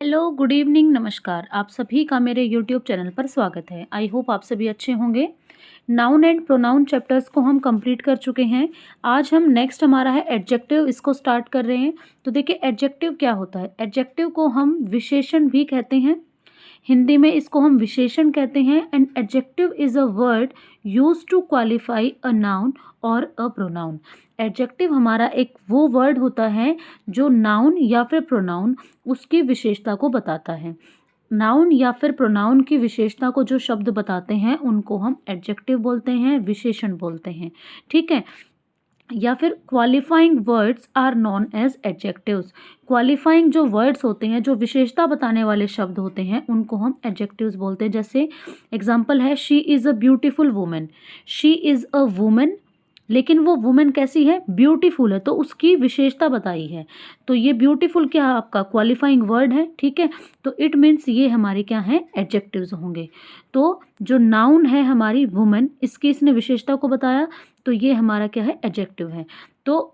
Hello, good evening, नमस्कार। आप सभी का मेरे यूट्यूब चैनल पर स्वागत है। आई होप आप सभी अच्छे होंगे। नाउन एंड प्रोनाउन चैप्टर्स को हम कंप्लीट कर चुके हैं। आज हम नेक्स्ट हमारा है एडजेक्टिव, इसको स्टार्ट कर रहे हैं। तो देखिए एडजेक्टिव क्या होता है। एडजेक्टिव को हम विशेषण भी कहते हैं, हिंदी में इसको हम विशेषण कहते हैं। And adjective is a word use to qualify a noun और अ प्रोनाउन। एडजेक्टिव हमारा एक वो वर्ड होता है जो नाउन या फिर प्रोनाउन उसकी विशेषता को बताता है। नाउन या फिर प्रोनाउन की विशेषता को जो शब्द बताते हैं उनको हम एडजेक्टिव बोलते हैं, विशेषण बोलते हैं। ठीक है। या फिर qualifying words are known as adjectives. Qualifying जो वर्ड्स होते हैं, जो विशेषता बताने वाले शब्द होते हैं, उनको हम एडजेक्टिव्स बोलते हैं। जैसे एग्जांपल है, she is a beautiful woman. She is a woman, लेकिन वो वुमेन कैसी है, ब्यूटीफुल है, तो उसकी विशेषता बताई है। तो ये ब्यूटीफुल क्या है, आपका क्वालिफाइंग वर्ड है। ठीक है। तो इट मीन्स ये हमारे क्या है, एडजेक्टिव्स होंगे। तो जो नाउन है हमारी वुमेन, इसकी इसने विशेषता को बताया, तो ये हमारा क्या है, एडजेक्टिव है। तो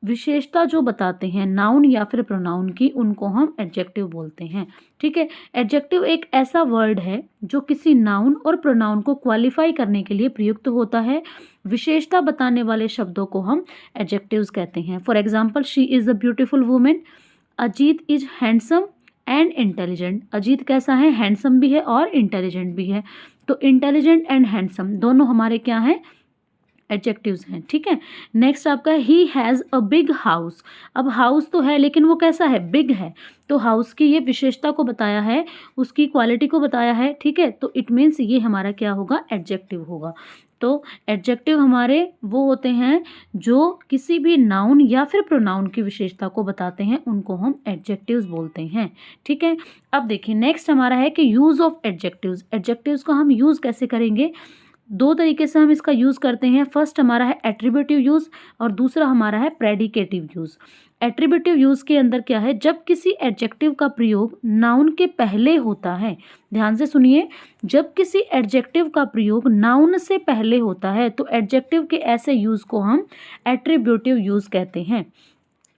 विशेषता जो बताते हैं नाउन या फिर प्रोनाउन की, उनको हम एडजेक्टिव बोलते हैं। ठीक है। एडजेक्टिव एक ऐसा वर्ड है जो किसी नाउन और प्रोनाउन को क्वालिफाई करने के लिए प्रयुक्त होता है। विशेषता बताने वाले शब्दों को हम एडजेक्टिव्स कहते हैं। For example, she is a beautiful women, Ajit is handsome and intelligent. Ajit कैसा है, हैंडसम भी है और इंटेलिजेंट भी है। तो इंटेलिजेंट एंड हैंडसम दोनों हमारे क्या हैं, एडजेक्टिव्स हैं। ठीक है। नेक्स्ट आपका ही हैज़ अ बिग हाउस। अब हाउस तो है लेकिन वो कैसा है, बिग है। तो हाउस की ये विशेषता को बताया है, उसकी क्वालिटी को बताया है। ठीक है। तो इट मीन्स ये हमारा क्या होगा, एडजेक्टिव होगा। तो एडजेक्टिव हमारे वो होते हैं जो किसी भी नाउन या फिर प्रोनाउन की विशेषता को बताते हैं, उनको हम एडजेक्टिव्स बोलते हैं। ठीक है। अब देखिए नेक्स्ट हमारा है कि यूज़ ऑफ एडजेक्टिव्स। एडजेक्टिव्स को हम यूज़ कैसे करेंगे, दो तरीके से हम इसका यूज़ करते हैं। फर्स्ट हमारा है एट्रीब्यूटिव यूज़ और दूसरा हमारा है प्रेडिकेटिव यूज़। एट्रीब्यूटिव यूज़ के अंदर क्या है, जब किसी एडजेक्टिव का प्रयोग नाउन के पहले होता है। ध्यान से सुनिए, जब किसी एडजेक्टिव का प्रयोग नाउन से पहले होता है तो एडजेक्टिव के ऐसे यूज़ को हम एट्रीब्यूटिव यूज़ कहते हैं।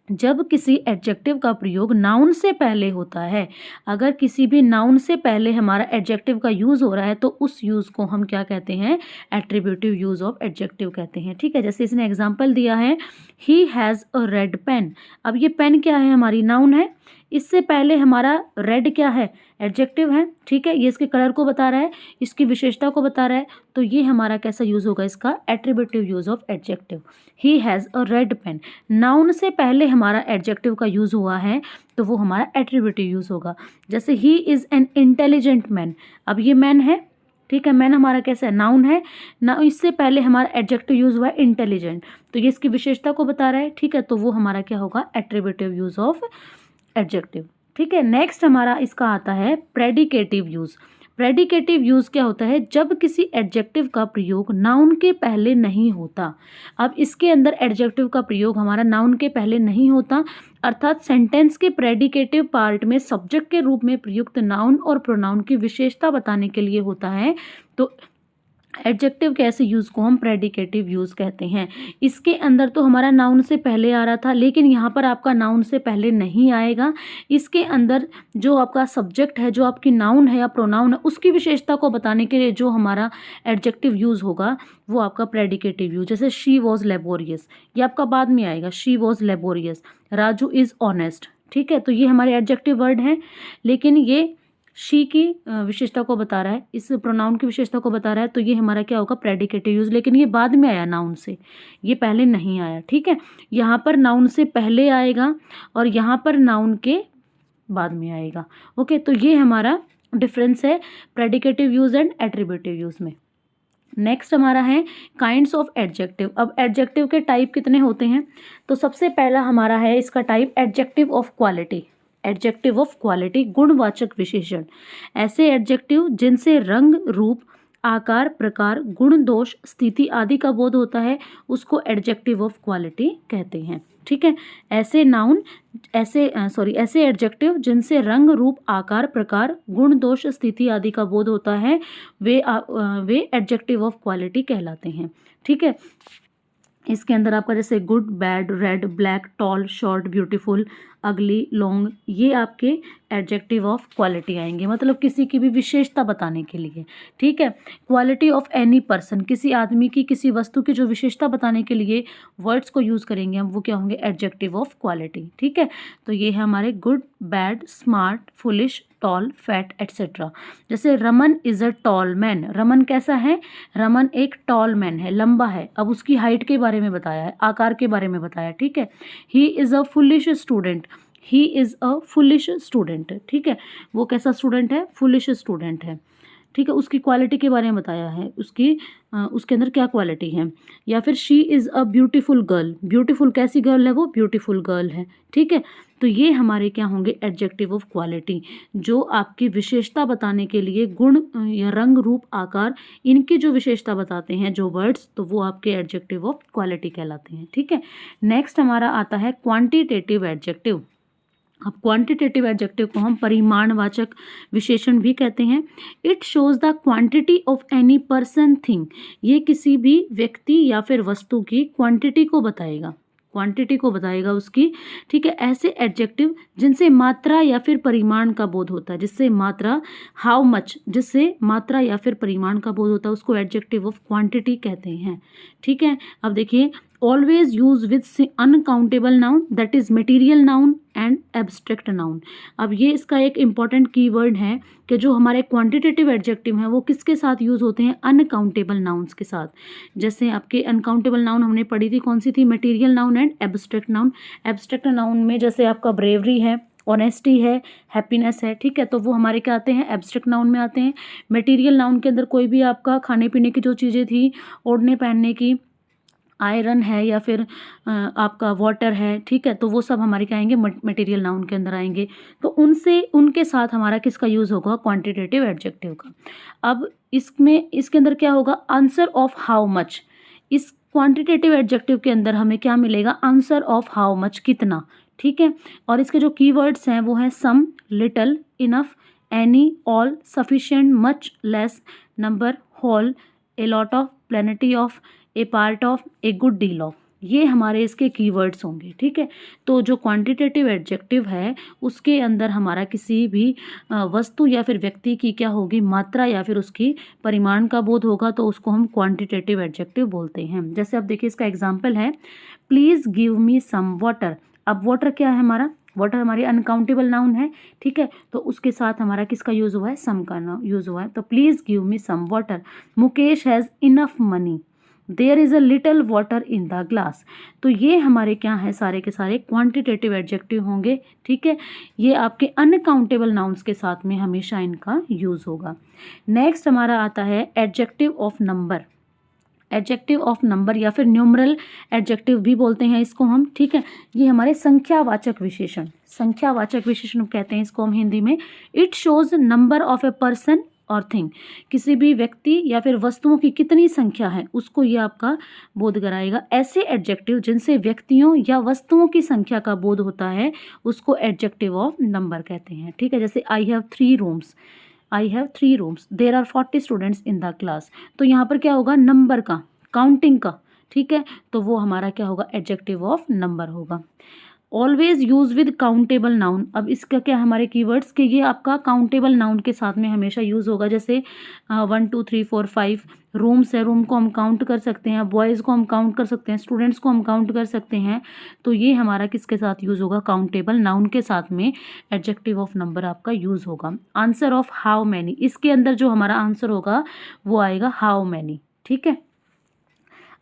जब किसी एडजेक्टिव का प्रयोग नाउन से पहले होता है, अगर किसी भी नाउन से पहले हमारा एडजेक्टिव का यूज़ हो रहा है तो उस यूज़ को हम क्या कहते हैं, एट्रीब्यूटिव यूज़ ऑफ एडजेक्टिव कहते हैं। ठीक है। जैसे इसने एग्जांपल दिया है, he has a red pen. अब ये पेन क्या है, हमारी नाउन है। इससे पहले हमारा रेड क्या है, एडजेक्टिव है। ठीक है। ये इसके कलर को बता रहा है, इसकी विशेषता को बता रहा है। तो ये हमारा कैसा यूज़ होगा, इसका attributive use of adjective. He has a red pen, noun से पहले हमारा एडजेक्टिव का यूज़ हुआ है तो वो हमारा एट्रीब्यूटिव यूज़ होगा। जैसे he is an intelligent man. अब ये मैन है, ठीक है, मैन हमारा कैसा है, नाउन है ना, इससे पहले हमारा एडजेक्टिव यूज़ हुआ है इंटेलिजेंट, तो ये इसकी विशेषता को बता रहा है। ठीक है। तो वो हमारा क्या होगा, एट्रीब्यूटिव यूज़ ऑफ एडजेक्टिव। ठीक है। नेक्स्ट हमारा इसका आता है प्रेडिकेटिव यूज़। प्रेडिकेटिव यूज़ क्या होता है, जब किसी एडजेक्टिव का प्रयोग नाउन के पहले नहीं होता। अब इसके अंदर एडजेक्टिव का प्रयोग हमारा नाउन के पहले नहीं होता, अर्थात सेंटेंस के प्रेडिकेटिव पार्ट में सब्जेक्ट के रूप में प्रयुक्त नाउन और प्रोनाउन की विशेषता बताने के लिए होता है। तो एडजेक्टिव के ऐसे यूज़ को हम प्रेडिकेटिव यूज़ कहते हैं। इसके अंदर तो हमारा नाउन से पहले आ रहा था, लेकिन यहाँ पर आपका नाउन से पहले नहीं आएगा। इसके अंदर जो आपका सब्जेक्ट है, जो आपकी नाउन है या प्रोनाउन है, उसकी विशेषता को बताने के लिए जो हमारा एडजेक्टिव यूज़ होगा वो आपका प्रेडिकेटिव यूज़। जैसे शी वॉज लेबोरियस, ये आपका बाद में आएगा, she was laborious. Raju is honest. ठीक है। तो ये हमारे एडजेक्टिव वर्ड हैं, लेकिन ये शी की विशेषता को बता रहा है, इस प्रोनाउन की विशेषता को बता रहा है, तो ये हमारा क्या होगा, प्रेडिकेटिव यूज़। लेकिन ये बाद में आया नाउन से, ये पहले नहीं आया। ठीक है। यहाँ पर नाउन से पहले आएगा और यहाँ पर नाउन के बाद में आएगा। ओके। तो ये हमारा डिफरेंस है predicative use and attributive use में। नेक्स्ट हमारा है काइंड्स ऑफ एडजेक्टिव। अब एडजेक्टिव के टाइप कितने होते हैं, तो सबसे पहला हमारा है इसका type adjective of quality. Adjective of quality, गुणवाचक विशेषण। ऐसे एडजेक्टिव जिनसे रंग, रूप, आकार, प्रकार, गुण, दोष, स्थिति आदि का बोध होता है, उसको एडजेक्टिव ऑफ क्वालिटी कहते हैं। ठीक है। ऐसे नाउन, ऐसे एडजेक्टिव जिनसे रंग, रूप, आकार, प्रकार, गुण, दोष, स्थिति आदि का बोध होता है, वे एडजेक्टिव ऑफ क्वालिटी कहलाते हैं। ठीक है। इसके अंदर आपका जैसे good, bad, red, black, tall, short, beautiful ugly, long, ये आपके एडजेक्टिव ऑफ क्वालिटी आएंगे, मतलब किसी की भी विशेषता बताने के लिए। ठीक है, क्वालिटी ऑफ एनी पर्सन, किसी आदमी की, किसी वस्तु की जो विशेषता बताने के लिए वर्ड्स को यूज़ करेंगे हम, वो क्या होंगे, एडजेक्टिव ऑफ क्वालिटी। ठीक है, तो ये है हमारे good, bad, smart, foolish, tall, fat, etcetera. जैसे Raman is a tall man, Raman कैसा है, रमन एक टॉल मैन है, लंबा है। अब उसकी हाइट के बारे में बताया है, आकार के बारे में बताया। ठीक है, he is a foolish student, he is a foolish student. ठीक है, वो कैसा स्टूडेंट है, फुलिश स्टूडेंट है। ठीक है, उसकी क्वालिटी के बारे में बताया है, उसके अंदर क्या क्वालिटी है। या फिर she is a beautiful girl, beautiful कैसी गर्ल है, वो ब्यूटीफुल गर्ल है। ठीक है, तो ये हमारे क्या होंगे, एडजेक्टिव ऑफ क्वालिटी, जो आपकी विशेषता बताने के लिए गुण या रंग, रूप, आकार, इनकी जो विशेषता बताते हैं जो वर्ड्स, तो वो आपके एडजेक्टिव ऑफ क्वालिटी कहलाते हैं। ठीक है, नेक्स्ट हमारा आता है क्वांटिटेटिव एडजेक्टिव। अब क्वांटिटेटिव एडजेक्टिव को हम परिमाणवाचक विशेषण भी कहते हैं। It shows the quantity of any person, thing, ये किसी भी व्यक्ति या फिर वस्तु की क्वांटिटी को बताएगा, क्वांटिटी को बताएगा उसकी। ठीक है, ऐसे एडजेक्टिव जिनसे मात्रा या फिर परिमाण का बोध होता है, जिससे मात्रा, हाउ मच, जिससे मात्रा या फिर परिमाण का बोध होता है, उसको एडजेक्टिव ऑफ क्वांटिटी कहते हैं। ठीक है, अब देखिए, always use with uncountable noun, that is material noun and abstract noun. अब ये इसका एक इंपॉर्टेंट कीवर्ड है कि जो हमारे क्वांटिटेटिव एडजेक्टिव हैं वो किसके साथ यूज़ होते हैं, अनकाउंटेबल नाउन्स के साथ। जैसे आपके अनकाउंटेबल नाउन हमने पढ़ी थी, कौन सी थी, material noun and abstract noun. Abstract noun में जैसे आपका ब्रेवरी है, ऑनेस्टी है, हैप्पीनेस है। ठीक है, तो वो हमारे क्या आते हैं, एब्स्ट्रैक्ट नाउन में आते हैं। मटेरियल नाउन के अंदर कोई भी आपका खाने पीने की जो चीज़ें थी, ओढ़ने पहनने की, आयरन है या फिर आपका वाटर है। ठीक है, तो वो सब हमारे क्या आएंगे, मटेरियल नाउन के अंदर आएंगे। तो उनसे, उनके साथ हमारा किसका यूज़ होगा, क्वांटिटेटिव एडजेक्टिव का। अब इसके अंदर क्या होगा, आंसर ऑफ हाउ मच। इस क्वांटिटेटिव एडजेक्टिव के अंदर हमें क्या मिलेगा, आंसर ऑफ हाउ मच, कितना। ठीक है, और इसके जो कीवर्ड्स हैं वो हैं some, little, enough, any, all, sufficient, much, less, number, whole, a lot of, plenty of, a part of, a good deal of, ये हमारे इसके कीवर्ड्स होंगे। ठीक है, तो जो क्वांटिटेटिव एडजेक्टिव है उसके अंदर हमारा किसी भी वस्तु या फिर व्यक्ति की क्या होगी, मात्रा या फिर उसकी परिमाण का बोध होगा, तो उसको हम क्वांटिटेटिव एडजेक्टिव बोलते हैं। जैसे अब देखिए, इसका एग्जाम्पल है, please give me some water. अब वाटर क्या है हमारा, वाटर हमारी अनकाउंटेबल नाउन है। ठीक है, तो उसके साथ हमारा किसका यूज़ हुआ है, सम का यूज़ हुआ है। तो please give me some water, Mukesh has enough money, there is a little water in the glass. तो ये हमारे क्या है, सारे के सारे क्वांटिटेटिव एडजेक्टिव होंगे। ठीक है, ये आपके अनकाउंटेबल नाउन्स के साथ में हमेशा इनका यूज़ होगा। नेक्स्ट हमारा आता है adjective of number. Adjective of number या फिर न्यूमरल एडजेक्टिव भी बोलते हैं इसको हम। ठीक है, ये हमारे संख्यावाचक विशेषण, संख्यावाचक विशेषण कहते हैं इसको हम हिंदी में। It shows number of a person और थिंग, किसी भी व्यक्ति या फिर वस्तुओं की कितनी संख्या है उसको ये आपका बोध कराएगा। ऐसे एडजेक्टिव जिनसे व्यक्तियों या वस्तुओं की संख्या का बोध होता है उसको एडजेक्टिव ऑफ नंबर कहते हैं। ठीक है, जैसे I have 3 rooms, I have 3 rooms, there are 40 students in the class. तो यहाँ पर क्या होगा, नंबर का, काउंटिंग का। ठीक है, तो वो हमारा क्या होगा, एडजेक्टिव ऑफ नंबर होगा। Always use with countable noun. अब इसका क्या हमारे कीवर्ड्स के, ये आपका काउंटेबल नाउन के साथ में हमेशा यूज़ होगा। जैसे 1 2 3 4 5 रूम्स है, रूम को हम काउंट कर सकते हैं, बॉयज़ को हम काउंट कर सकते हैं, स्टूडेंट्स को हम काउंट कर सकते हैं। तो ये हमारा किसके साथ यूज़ होगा, काउंटेबल नाउन के साथ में एडजेक्टिव ऑफ नंबर आपका यूज़ होगा। आंसर ऑफ हाउ मैनी, इसके अंदर जो हमारा आंसर होगा वो आएगा हाउ मैनी। ठीक है,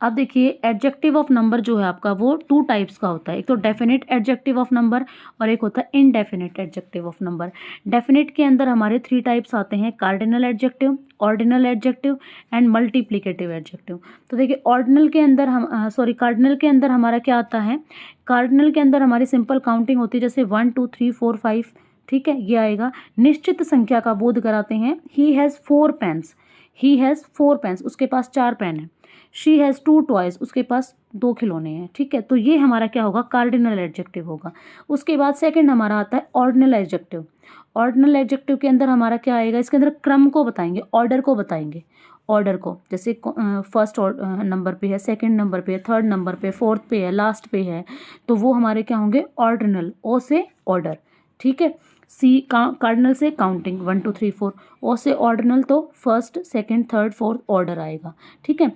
अब देखिए एडजेक्टिव ऑफ नंबर जो है आपका वो 2 टाइप्स का होता है। एक तो डेफिनेट एडजेक्टिव ऑफ नंबर और एक होता है indefinite adjective of number. Definite के अंदर हमारे 3 टाइप्स आते हैं, cardinal adjective, ordinal adjective and multiplicative adjective. तो देखिए ऑर्डिनल के अंदर कार्डिनल के अंदर हमारा क्या आता है, कार्डिनल के अंदर हमारी सिंपल काउंटिंग होती है, जैसे 1 2 3 4 5। ठीक है, ये आएगा। निश्चित संख्या का बोध कराते हैं, he has 4 pens, he has 4 pens, उसके पास 4 पेन है। शी हैज़ 2 टॉयज़, उसके पास 2 खिलौने हैं। ठीक है, तो ये हमारा क्या होगा, कार्डिनल एडजेक्टिव होगा। उसके बाद सेकंड हमारा आता है ऑर्डिनल एडजेक्टिव। ऑर्डिनल एडजेक्टिव के अंदर हमारा क्या आएगा, इसके अंदर क्रम को बताएंगे, ऑर्डर को बताएंगे। ऑर्डर को, जैसे फर्स्ट नंबर पे है, सेकंड नंबर पे है, थर्ड नंबर पे, फोर्थ पे है, लास्ट पे है, तो वो हमारे क्या होंगे, ऑर्डिनल, ओ से ऑर्डर, ठीक है। सी कार्डिनल से काउंटिंग 1 2 3 4, ओ से ऑर्डिनल तो first second third fourth order आएगा, ठीक है।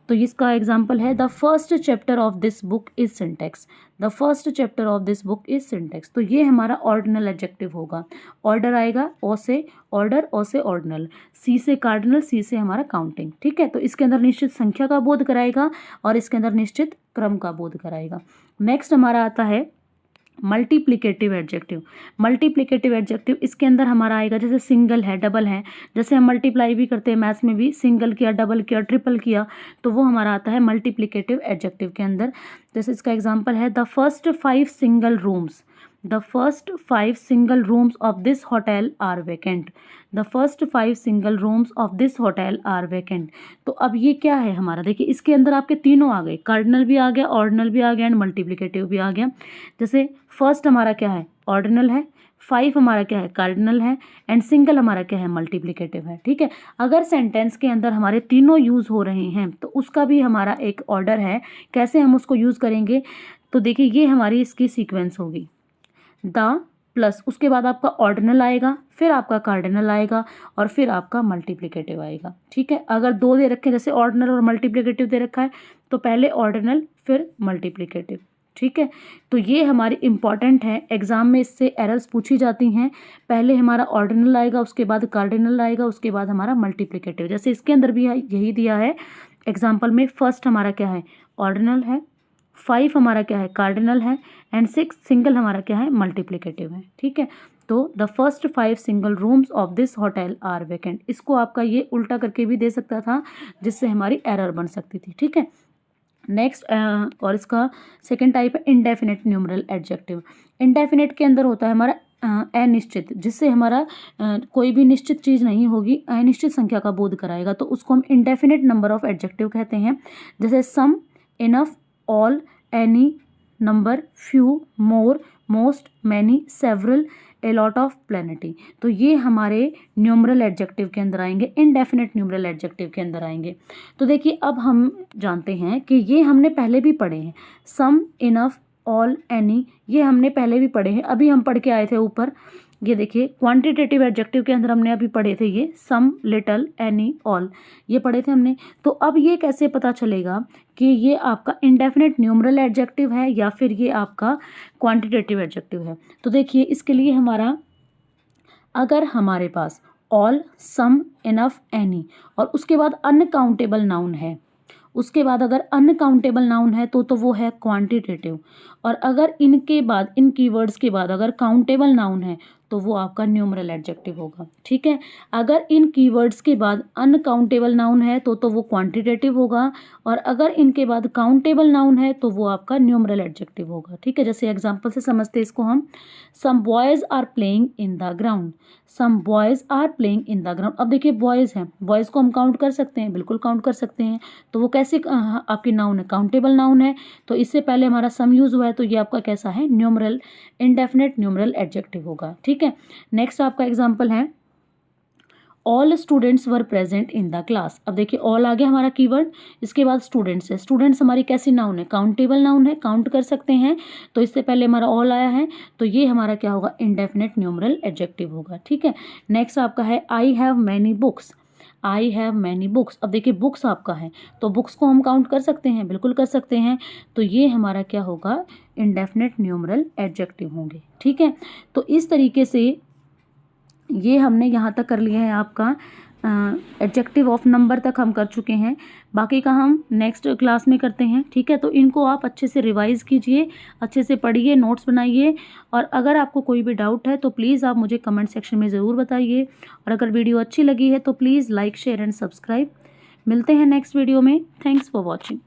तो इसका एग्जाम्पल है the first chapter of this book is syntax, the first chapter of this book is syntax, तो ये हमारा ऑर्डिनल एडजेक्टिव होगा। ऑर्डर आएगा ओ से ऑर्डर, ओ से ऑर्डिनल, सी से कार्डिनल, सी से हमारा काउंटिंग, ठीक है। तो इसके अंदर निश्चित संख्या का बोध कराएगा और इसके अंदर निश्चित क्रम का बोध कराएगा। नेक्स्ट हमारा आता है मल्टीप्लिकेटिव एडजेक्टिव। मल्टीप्लिकेटिव एडजेक्टिव इसके अंदर हमारा आएगा, जैसे सिंगल है, डबल है, जैसे हम मल्टीप्लाई भी करते हैं मैथ्स में भी, सिंगल किया, डबल किया, ट्रिपल किया, तो वो हमारा आता है मल्टीप्लिकेटिव एडजेक्टिव के अंदर। जैसे इसका एग्जांपल है the first 5 single rooms, the first 5 single rooms of this hotel are vacant, the first 5 single rooms of this hotel are vacant. तो अब ये क्या है हमारा, देखिए इसके अंदर आपके तीनों आ गए, कार्डिनल भी आ गया, ऑर्डिनल भी आ गया एंड मल्टीप्लिकेटिव भी आ गया। जैसे फर्स्ट हमारा क्या है, ऑर्डिनल है, 5 हमारा क्या है, कार्डिनल है, एंड सिंगल हमारा क्या है, मल्टीप्लिकेटिव है, ठीक है। अगर सेंटेंस के अंदर हमारे तीनों यूज़ हो रहे हैं तो उसका भी हमारा एक ऑर्डर है, कैसे हम उसको यूज़ करेंगे। तो देखिए ये हमारी इसकी सीक्वेंस होगी, द प्लस उसके बाद आपका ऑर्डिनल आएगा, फिर आपका कार्डिनल आएगा और फिर आपका मल्टीप्लिकेटिव आएगा, ठीक है। अगर 2 दे रखे, जैसे ऑर्डिनल और मल्टीप्लिकेटिव दे रखा है, तो पहले ऑर्डिनल फिर मल्टीप्लिकेटिव, ठीक है। तो ये हमारी इंपॉर्टेंट है, एग्जाम में इससे एरर्स पूछी जाती हैं। पहले हमारा ऑर्डिनल आएगा, उसके बाद कार्डिनल आएगा, उसके बाद हमारा मल्टीप्लिकेटिव। जैसे इसके अंदर भी यही दिया है एग्जाम्पल में, फर्स्ट हमारा क्या है, ऑर्डिनल है, 5 हमारा क्या है, कार्डिनल है, एंड 6 सिंगल हमारा क्या है, मल्टीप्लिकेटिव है, ठीक है। तो the first 5 single rooms of this hotel are vacant, इसको आपका ये उल्टा करके भी दे सकता था जिससे हमारी एरर बन सकती थी, ठीक है। नेक्स्ट और इसका सेकेंड टाइप है इंडेफिनेट न्यूमरल एडजेक्टिव। इंडेफिनेट के अंदर होता है हमारा अनिश्चित, जिससे हमारा कोई भी निश्चित चीज़ नहीं होगी, अनिश्चित संख्या का बोध कराएगा, तो उसको हम इंडेफिनेट नंबर ऑफ एडजेक्टिव कहते हैं। जैसे some, enough, all, any, number, few, more, most, many, several, a lot of, plenty, तो ये हमारे न्यूमरल एडजेक्टिव के अंदर आएंगे, इनडेफिनेट न्यूमरल एडजेक्टिव के अंदर आएंगे। तो देखिए अब हम जानते हैं कि ये हमने पहले भी पढ़े हैं, सम, इनफ, ऑल, एनी, ये हमने पहले भी पढ़े हैं, अभी हम पढ़ के आए थे ऊपर। ये देखिए क्वांटिटेटिव एडजेक्टिव के अंदर हमने अभी पढ़े थे, ये सम, लिटल, एनी, ऑल, ये पढ़े थे हमने। तो अब ये कैसे पता चलेगा कि ये आपका इंडेफिनेट न्यूमरल एडजेक्टिव है या फिर ये आपका क्वांटिटेटिव एडजेक्टिव है। तो देखिए इसके लिए हमारा, अगर हमारे पास ऑल, सम, इनफ, एनी और उसके बाद अनकाउंटेबल नाउन है, उसके बाद अगर अनकाउंटेबल नाउन है तो वो है क्वांटिटेटिव, और अगर इनके बाद, इन कीवर्ड्स के बाद अगर काउंटेबल नाउन है तो वो आपका न्यूमरल एडजेक्टिव होगा, ठीक है। अगर इन कीवर्ड्स के बाद अनकाउंटेबल नाउन है तो वो क्वांटिटेटिव होगा, और अगर इनके बाद काउंटेबल नाउन है तो वो आपका न्यूमरल एडजेक्टिव होगा, ठीक है। जैसे एग्जांपल से समझते इसको हम, some boys are playing in the ground, some boys are playing in the ground. अब देखिए बॉयज़ हैं, बॉयज़ को हम काउंट कर सकते हैं, बिल्कुल काउंट कर सकते हैं, तो वो कैसे आपकी नाउन है, काउंटेबल नाउन है, तो इससे पहले हमारा सम यूज़ हुआ है, तो ये आपका कैसा है, न्यूमरल, इंडेफिनेट न्यूमरल एडजेक्टिव होगा, ठीक है। नेक्स्ट आपका एग्जांपल है all students were present in the class. अब देखिए ऑल आ गया हमारा कीवर्ड, इसके बाद स्टूडेंट्स है, स्टूडेंट्स हमारी कैसी नाउन है, काउंटेबल नाउन है, काउंट कर सकते हैं, तो इससे पहले हमारा ऑल आया है, तो ये हमारा क्या होगा, इंडेफिनेट न्यूमरल एडजेक्टिव होगा, ठीक है। नेक्स्ट आपका है I have many books, I have many books. अब देखिए बुक्स आपका है, तो बुक्स को हम काउंट कर सकते हैं, बिल्कुल कर सकते हैं, तो ये हमारा क्या होगा, इंडेफिनेट न्यूमरल एडजेक्टिव होंगे, ठीक है। तो इस तरीके से ये हमने यहाँ तक कर लिया है, आपका एडजेक्टिव ऑफ नंबर तक हम कर चुके हैं, बाकी का हम नेक्स्ट क्लास में करते हैं, ठीक है। तो इनको आप अच्छे से रिवाइज़ कीजिए, अच्छे से पढ़िए, नोट्स बनाइए, और अगर आपको कोई भी डाउट है तो प्लीज़ आप मुझे कमेंट सेक्शन में ज़रूर बताइए, और अगर वीडियो अच्छी लगी है तो please like, share and subscribe. मिलते हैं नेक्स्ट वीडियो में। Thanks for watching.